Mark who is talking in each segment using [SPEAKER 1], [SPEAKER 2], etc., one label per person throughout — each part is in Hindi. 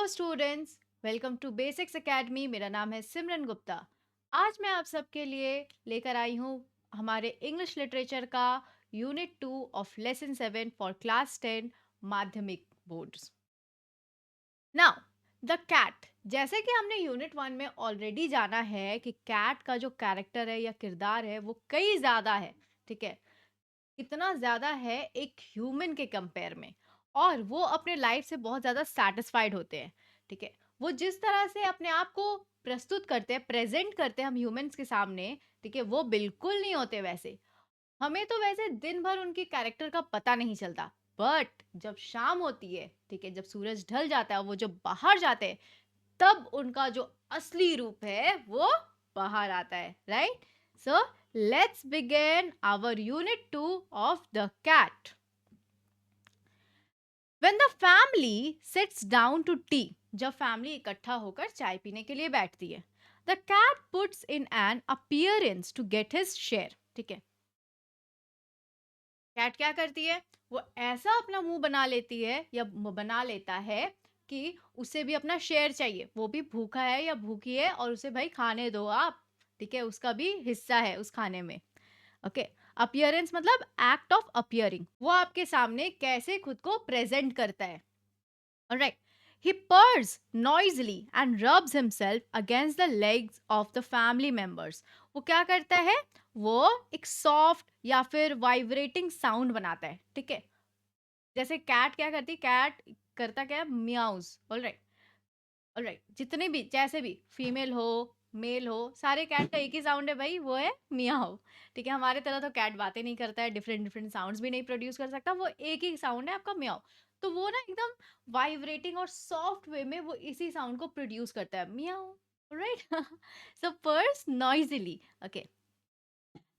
[SPEAKER 1] Hello students, welcome to Basics Academy. मेरा नाम है सिमरन गुप्ता। आज मैं आप सबके लिए लेकर आई हूँ हमारे इंग्लिश लिटरेचर का unit 2 of lesson 7 for class 10 माध्यमिक बोर्ड्स। Now the cat. जैसे कि हमने यूनिट 1 में ऑलरेडी जाना है कि कैट का जो कैरेक्टर है या किरदार है वो कई ज़्यादा है। ठीक है, इतना ज़्यादा है एक ह्यूमन के कंपेयर में, और वो अपने लाइफ से बहुत ज़्यादा सैटिस्फाइड होते हैं। ठीक है, वो जिस तरह से अपने आप को प्रस्तुत करते हैं, प्रेजेंट करते हैं हम ह्यूमंस के सामने, ठीक है, वो बिल्कुल नहीं होते वैसे। हमें तो वैसे दिन भर उनके कैरेक्टर का पता नहीं चलता, बट जब शाम होती है, ठीक है, जब सूरज ढल जाता है, वो जब बाहर जाते हैं, तब उनका जो असली रूप है वो बाहर आता है, right? So let's begin our unit 2 of the cat. When the family sits down to tea, जब फैमिली इकट्ठा होकर चाय पीने के लिए बैठती है, the cat puts in an appearance to get his share। ठीक है, कैट क्या करती है? वो ऐसा अपना मुंह बना लेती है या बना लेता है कि उसे भी अपना शेयर चाहिए। वो भी भूखा है या भूखी है, और उसे भाई खाने दो आप। ठीक है, उसका भी हिस्सा है उस खाने में। ओके, अपीयरेंस मतलब एक्ट ऑफ अपीयरिंग, वो आपके सामने कैसे खुद को प्रेजेंट करता है। Alright, he purrs noisily and rubs himself against the legs of the family members। वो क्या करता है? वो एक सॉफ्ट या फिर वाइब्रेटिंग साउंड बनाता है। ठीक है, जैसे कैट क्या करती है, कैट करता क्या है? म्याऊज। ऑलराइट, ऑलराइट, जितने भी जैसे भी फीमेल हो मेल हो, सारे कैट का एक ही साउंड है भाई, वो है मियाओ। ठीक है, हमारे तरह तो कैट बातें नहीं करता है, डिफरेंट डिफरेंट साउंड्स भी नहीं प्रोड्यूस कर सकता, वो एक ही साउंड है आपका, मियाओ। तो वो ना एकदम वाइब्रेटिंग और सॉफ्ट वे में वो इसी साउंड को प्रोड्यूस करता है, meow. Right. So purrs noisily, okay,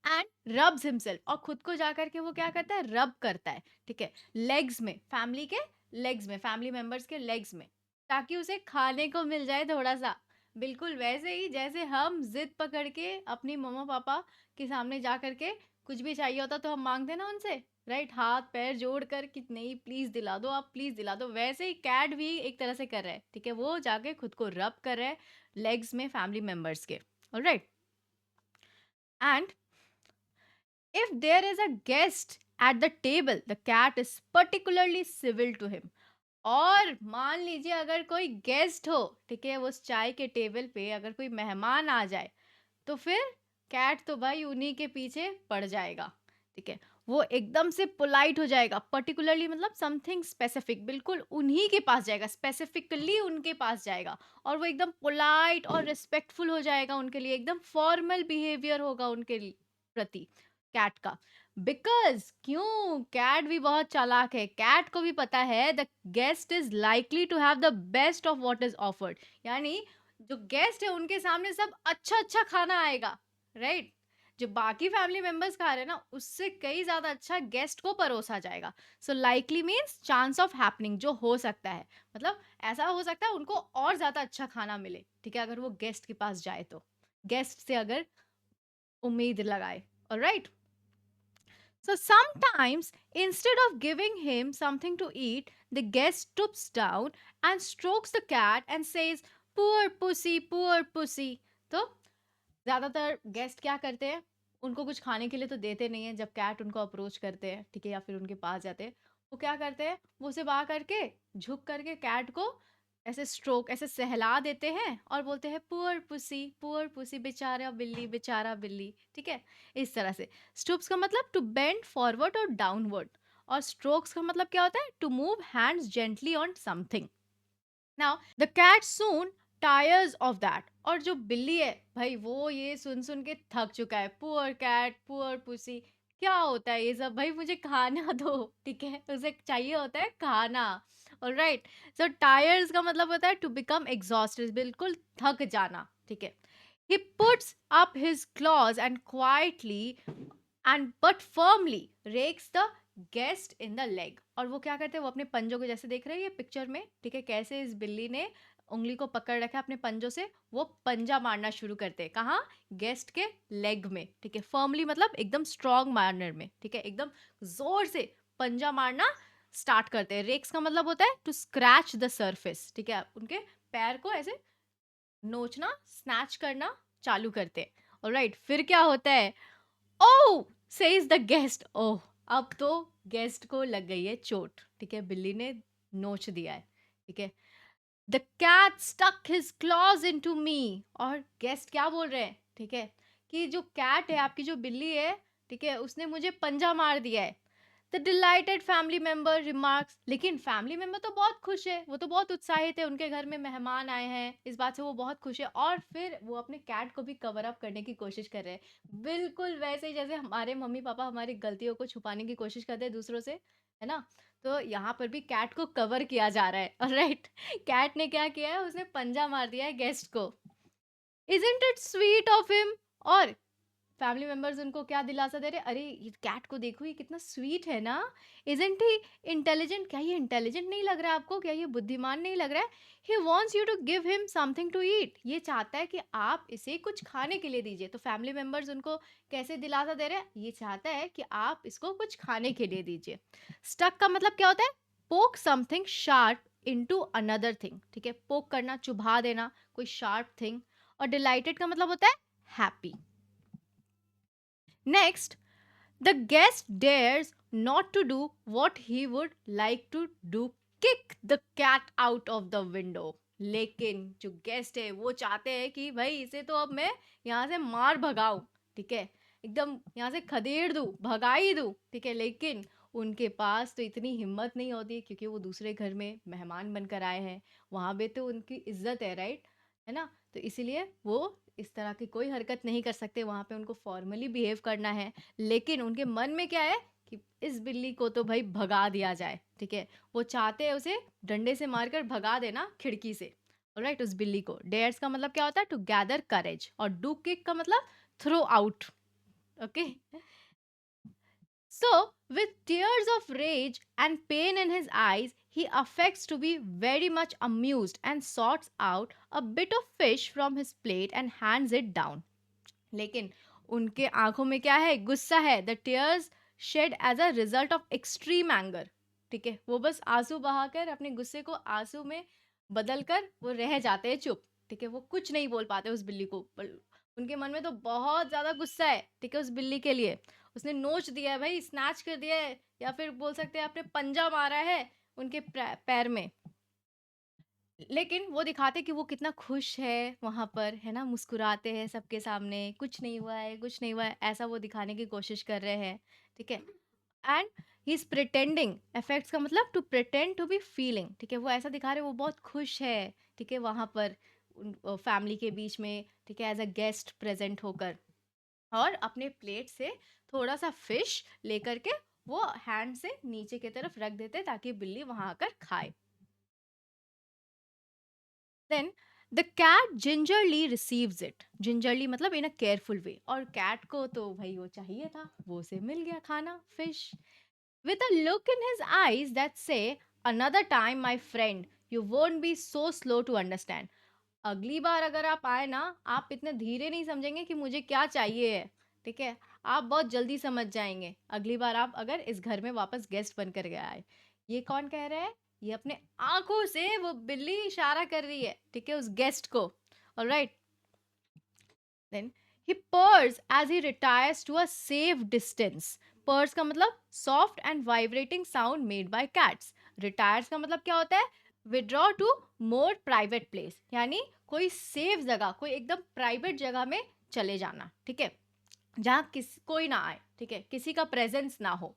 [SPEAKER 1] and rubs himself, और खुद को जाकर के वो क्या करता है? रब करता है। ठीक है, लेग्स में, फैमिली के लेग्स में, फैमिली मेंबर्स के लेग्स में, ताकि उसे खाने को मिल जाए थोड़ा सा। बिल्कुल वैसे ही जैसे हम जिद पकड़ के अपनी मम्मा पापा के सामने जा करके कुछ भी चाहिए होता तो हम मांगते हैं ना उनसे, राइट, हाथ पैर जोड़ कर कि नहीं प्लीज दिला दो, आप प्लीज दिला दो। वैसे ही कैट भी एक तरह से कर रहा है। ठीक है, वो जाके खुद को रब कर रहा है लेग्स में फैमिली मेंबर्स के। Alright, and if there is a guest at the table, the cat is particularly civil to him। और मान लीजिए अगर कोई गेस्ट हो, ठीक है, वो उस चाय के टेबल पे अगर कोई मेहमान आ जाए, तो फिर कैट तो भाई उन्हीं के पीछे पड़ जाएगा। ठीक है, वो एकदम से पोलाइट हो जाएगा। पर्टिकुलरली मतलब समथिंग स्पेसिफिक, बिल्कुल उन्हीं के पास जाएगा, स्पेसिफिकली उनके पास जाएगा, और वो एकदम पोलाइट और रिस्पेक्टफुल हो जाएगा उनके लिए, एकदम फॉर्मल बिहेवियर होगा उनके प्रति कैट का। बिकॉज क्यों? कैट भी बहुत चालाक है, कैट को भी पता है the guest is likely to have the best of what is offered. यानी जो गेस्ट है उनके सामने सब अच्छा अच्छा खाना आएगा, राइट? जो बाकी फैमिली मेंबर्स खा रहे हैं ना, उससे कई ज्यादा अच्छा गेस्ट को परोसा जाएगा। So likely means chance of happening, जो हो सकता है, मतलब ऐसा हो सकता है उनको और ज्यादा अच्छा खाना मिले। ठीक है, अगर वो गेस्ट के पास जाए तो, गेस्ट से अगर उम्मीद लगाए। Alright, so sometimes, instead of giving him something to eat, the guest stoops down and strokes the cat and says, "Poor pussy, poor pussy." तो ज्यादातर गेस्ट क्या करते हैं? उनको कुछ खाने के लिए तो देते नहीं है। जब कैट उनको अप्रोच करते हैं, ठीक है, या फिर उनके पास जाते हैं, वो क्या करते हैं? वो सिर्फ आ करके झुक करके कैट को ऐसे स्ट्रोक, ऐसे सहला देते हैं और बोलते हैं, पुअर पुसी, बेचारा बिल्ली, बेचारा बिल्ली। ठीक है, इस तरह से। स्टूप्स का मतलब टू बेंड फॉरवर्ड और डाउनवर्ड, और स्ट्रोक्स का मतलब क्या होता है? To move hands gently on something. Now the cat soon tires of that, और जो बिल्ली है भाई, वो ये सुन सुन के थक चुका है। पुअर कैट, पुअर पुसी, क्या होता है ये सब भाई, मुझे खाना दो। ठीक है, उसे चाहिए होता है खाना। ऑलराइट, सो टायर्स का मतलब होता है टू बिकम एग्जॉस्टेड, बिल्कुल थक जाना। ठीक है, he puts up his claws and quietly and but firmly rakes the guest in the leg. और वो क्या करते हैं? वो अपने पंजों को, जैसे देख रहे हैं ये पिक्चर में, ठीक है, कैसे इस बिल्ली ने उंगली को पकड़ रखा है अपने पंजों से, वो पंजा मारना शुरू करते हैं। कहाँ? गेस्ट के लेग में। ठीक है, फर्मली मतलब एकदम स्ट्रॉन्ग मारनर में। ठीक है, एकदम जोर से पंजा मारना स्टार्ट करते हैं। रेक्स का मतलब होता है टू स्क्रैच द सरफेस, ठीक है, उनके पैर को ऐसे नोचना, स्नैच करना चालू करते हैं। ऑलराइट, फिर क्या होता है? ओह, सेज द गेस्ट। ओह, अब तो गेस्ट को लग गई है चोट, ठीक है, बिल्ली ने नोच दिया है, ठीक है। The cat stuck his claws into me. और गेस्ट क्या बोल रहे हैं, ठीक है, कि जो कैट है, आपकी जो बिल्ली है, ठीक है, उसने मुझे पंजा मार दिया है। The dilated family member remarks. लेकिन फैमिली मेंबर तो बहुत खुश है, वो तो बहुत उत्साहित है, उनके घर में मेहमान आए हैं, इस बात से वो बहुत खुश है। और फिर वो अपने कैट को भी कवर अप करने की कोशिश कर रहे हैं, बिल्कुल वैसे ही जैसे हमारे मम्मी पापा हमारी गलतियों को छुपाने की कोशिश करते हैं दूसरों से, है ना। तो यहाँ पर भी कैट को कवर किया जा रहा है। ऑलराइट, कैट ने क्या किया है, उसने पंजा मार दिया है गेस्ट को। Isn't it sweet of him. और फैमिली मेंबर्स उनको क्या दिलासा दे रहे, अरे ये कैट को देखो, ये कितना स्वीट है ना, इजंट ही इंटेलिजेंट। क्या ये इंटेलिजेंट नहीं लग रहा है आपको? क्या ये बुद्धिमान नहीं लग रहा है? He wants you to give him something to eat. ये चाहता है कि आप इसे कुछ खाने के लिए दीजिए। तो फैमिली मेंबर्स उनको कैसे दिलासा दे रहे हैं? ये चाहता है कि आप इसको कुछ खाने के लिए दीजिए। स्टक का मतलब क्या होता है? पोक something sharp into another thing, ठीक है, पोक करना, चुभा देना कोई शार्प थिंग। और डिलाइटेड का मतलब होता है happy. Next, the guest dares not to do what he would like to do, kick the cat out of the window. लेकिन जो गेस्ट है वो चाहते हैं कि भाई इसे तो अब मैं यहाँ से मार भगाऊं, ठीक है, एकदम यहाँ से खदेड़ दूं, भगा ही दूं, ठीक है। लेकिन उनके पास तो इतनी हिम्मत नहीं होती, क्योंकि वो दूसरे घर में मेहमान बनकर आए हैं, वहां पे तो उनकी इज्जत है, राइट, है ना। तो इसीलिए वो इस तरह की कोई हरकत नहीं कर सकते, वहां पे उनको फॉर्मली बिहेव करना है। लेकिन उनके मन में क्या है कि इस बिल्ली को तो भाई भगा दिया जाए, ठीक है। वो चाहते हैं उसे डंडे से मारकर भगा देना खिड़की से। ऑलराइट, उस बिल्ली को। डेयर्स का मतलब क्या होता है? To gather courage. और डू किक का मतलब throw out. Okay, so with tears of rage and pain in his eyes, he affects to be very much amused and sorts out a bit of fish from his plate and hands it down. लेकिन उनके आंखों में क्या है? गुस्सा है। The tears shed as a result of extreme anger, ठीक है, वो बस आंसू बहाकर अपने गुस्से को आंसू में बदल कर वो रह जाते हैं चुप, ठीक है, वो कुछ नहीं बोल पाते उस बिल्ली को। उनके मन में तो बहुत ज्यादा गुस्सा है, ठीक है, उस बिल्ली के लिए। उसने नोच दिया है भाई, स्नैच कर दिया है, या फिर बोल सकते हैं आपने पंजा मारा है उनके पैर में। लेकिन वो दिखाते कि वो कितना खुश है वहाँ पर, है ना, मुस्कुराते हैं सबके सामने, कुछ नहीं हुआ है, कुछ नहीं हुआ है, ऐसा वो दिखाने की कोशिश कर रहे हैं, ठीक है। And he is pretending. Affects का मतलब to pretend to be feeling, ठीक है, वो ऐसा दिखा रहे हैं वो बहुत खुश है, ठीक है, वहाँ पर फैमिली के बीच में, ठीक है, एज अ गेस्ट प्रेजेंट होकर। और अपने प्लेट से थोड़ा सा फिश लेकर के वो हैंड से नीचे की तरफ रख देते ताकि बिल्ली वहां आकर खाए। Then the cat gingerly receives it. Gingerly मतलब इन अ केयरफुल वे। और कैट को तो भाई वो चाहिए था, वो उसे मिल गया खाना, fish. With a look in his eyes that say, another time my friend, you won't be so slow to understand. अगली बार अगर आप आए ना, आप इतने धीरे नहीं समझेंगे कि मुझे क्या चाहिए है, ठीक है, आप बहुत जल्दी समझ जाएंगे अगली बार आप अगर इस घर में वापस गेस्ट बनकर गया है। ये कौन कह रहा है? ये अपने आंखों से वो बिल्ली इशारा कर रही है, ठीक है, उस गेस्ट को। Alright, then he purrs as he retires to a safe distance. Purrs का मतलब soft and vibrating sound made by cats. Retires का मतलब क्या होता है? Withdraw to more private place, यानी कोई सेफ जगह, कोई एकदम प्राइवेट जगह में चले जाना, ठीक है, जहाँ कोई ना आए, ठीक है, किसी का प्रेजेंस ना हो।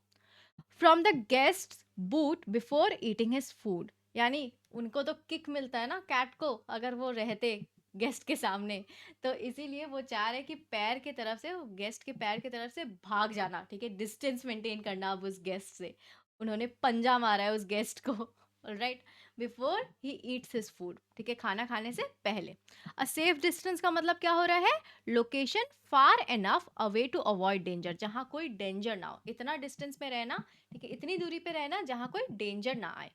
[SPEAKER 1] From the guest boot before eating his food. यानी उनको तो किक मिलता है ना कैट को अगर वो रहते गेस्ट के सामने, तो इसीलिए वो चाह रहे कि पैर की तरफ से, गेस्ट के पैर की तरफ से भाग जाना, ठीक है, डिस्टेंस मेंटेन करना अब उस गेस्ट से। उन्होंने पंजा मारा है उस गेस्ट को। Right, before he eats his food, ठीक है, खाना खाने से पहले। अ सेफ डिस्टेंस का मतलब क्या हो रहा है? Location far enough away to avoid danger, जहाँ कोई डेंजर ना हो, इतना डिस्टेंस में रहना, ठीक है, इतनी दूरी पे रहना जहाँ कोई डेंजर ना आए।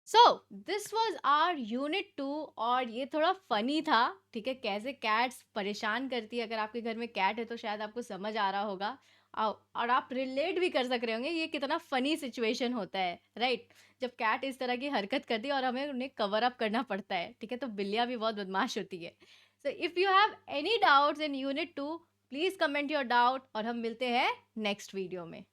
[SPEAKER 1] So this was our unit 2। और ये थोड़ा फनी था, ठीक है, कैसे कैट्स परेशान करती है। अगर आपके घर में कैट है तो शायद आपको समझ आ रहा होगा। और आप रिलेट भी कर सक रहे होंगे ये कितना फनी सिचुएशन होता है, राइट? जब कैट इस तरह की हरकत करती है और हमें उन्हें कवर अप करना पड़ता है, ठीक है? तो बिल्लियाँ भी बहुत बदमाश होती है। So if you have any doubts in unit 2, please comment your doubt और हम मिलते हैं नेक्स्ट वीडियो में।